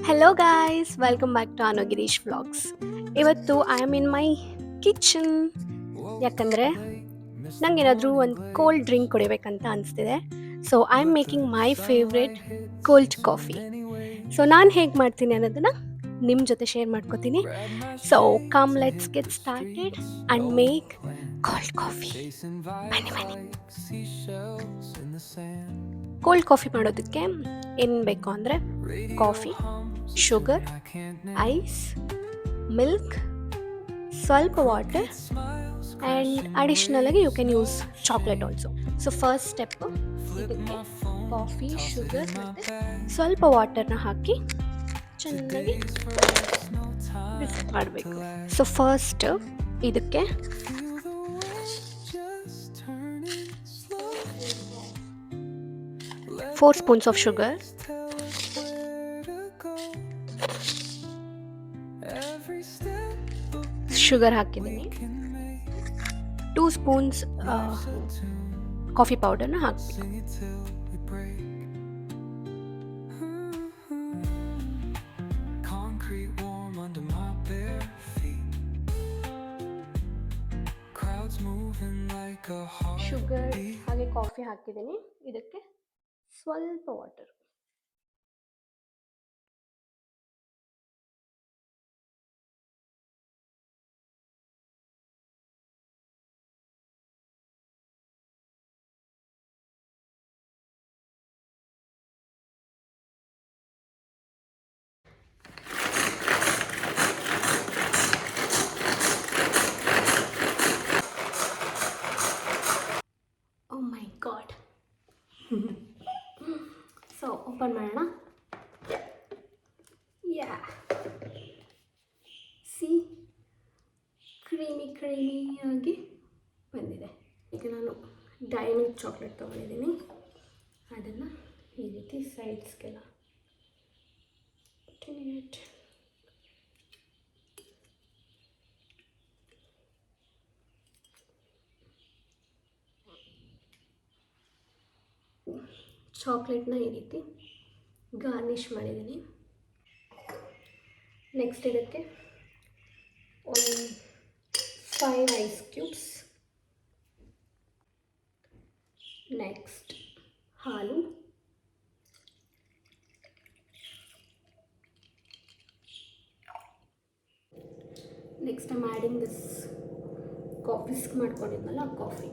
Hello guys, welcome back to Anu Girish vlogs. ಇವತ್ತು I am in my kitchen. ಯಾಕಂದರೆ ನನಗೇನಾದರೂ ಒಂದು ಕೋಲ್ಡ್ ಡ್ರಿಂಕ್ ಕುಡಿಬೇಕಂತ ಅನಿಸ್ತಿದೆ. So I am making my favourite cold coffee. So ನಾನು ಹೇಗೆ ಮಾಡ್ತೀನಿ ಅನ್ನೋದನ್ನು ನಿಮ್ಮ ಜೊತೆ ಶೇರ್ ಮಾಡ್ಕೋತೀನಿ. So come let's get started and make cold coffee. ಬನ್ನಿ ಬನ್ನಿ. ಕೋಲ್ಡ್ ಕಾಫಿ ಮಾಡೋದಕ್ಕೆ ಏನೇನು ಬೇಕು ಅಂದರೆ ಕಾಫಿ, ಶುಗರ್, ಐಸ್, ಮಿಲ್ಕ್, ಸ್ವಲ್ಪ ವಾಟರ್ ಆ್ಯಂಡ್ ಅಡಿಷ್ನಲಾಗಿ you can use chocolate also. So first step, ಇದಕ್ಕೆ ಕಾಫಿ, ಶುಗರ್ ಮತ್ತು ಸ್ವಲ್ಪ ವಾಟರ್ನ ಹಾಕಿ ಚೆನ್ನಾಗಿ ಮಿಕ್ಸ್ ಮಾಡಬೇಕು. ಸೊ ಫಸ್ಟ್ ಇದಕ್ಕೆ 4 spoons of sugar, ಶುಗರ್ ಹಾಕಿದ್ದೀನಿ. 2 spoons ಕಾಫಿ ಪೌಡರ್ನ ಹಾಕಬೇಕು. ಶುಗರ್ ಹಾಗೆ ಕಾಫಿ ಹಾಕಿದ್ದೀನಿ. ಇದಕ್ಕೆ ಸ್ವಲ್ಪ ವಾಟರ್. ಓ ಮೈ ಗಾಡ್. ಸೊ ಓಪನ್ ಮಾಡೋಣ. ಯಾ, ಸಿ, ಕ್ರೀಮಿಯಾಗಿ ಬಂದಿದೆ. ಈಗ ನಾನು ಡೈಮಂಡ್ ಚಾಕ್ಲೇಟ್ ತೊಗೊಂಡಿದ್ದೀನಿ. ಅದನ್ನು ಈ ರೀತಿ ಸೈಡ್ಸ್ಗೆಲ್ಲ ಚಾಕ್ಲೇಟ್ನ ಈ ರೀತಿ ಗಾರ್ನಿಷ್ ಮಾಡಿದ್ದೀನಿ. ನೆಕ್ಸ್ಟ್ ಇದಕ್ಕೆ ಒಂದು 5 ಐಸ್ ಕ್ಯೂಬ್ಸ್. ನೆಕ್ಸ್ಟ್ ಹಾಲು, next I'm adding this coffee ಮಾಡ್ಕೊಂಡಿದ್ನಲ್ಲ coffee.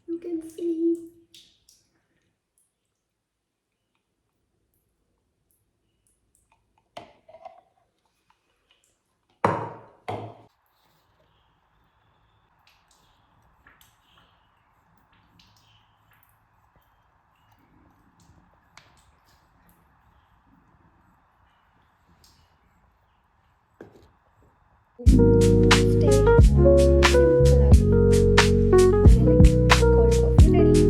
You can see stay simple ಆಗಿ. Cold coffee ready.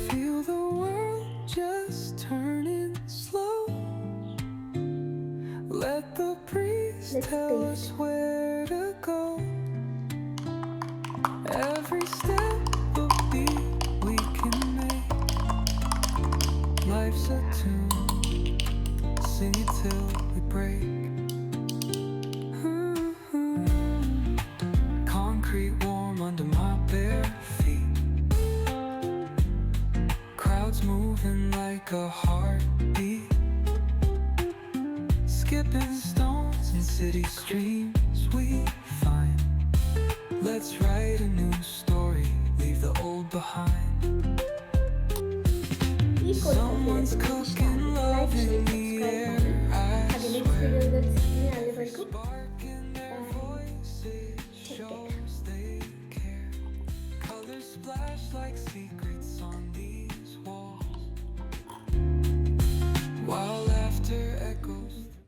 Feel the world just turning slow. Let the breeze Let's tell taste. us where to go. Every step a beat we can make. Life's a tune, sing it till we break. Concrete warm under my bare feet. Crowds moving like a heartbeat. Skipping stones in city streams we find. Let's write a new story, leave the old behind. ಈ cold Someone's coffee cooking love in the air, I ಹಾಗೆ next swear. ವಿಡಿಯೋದಲ್ಲಿ ಸಿಗ್ತೀನಿ. ಅಲ್ಲಿವರೆಗೂ Spark in their voices shows they care. Colors splash like secrets.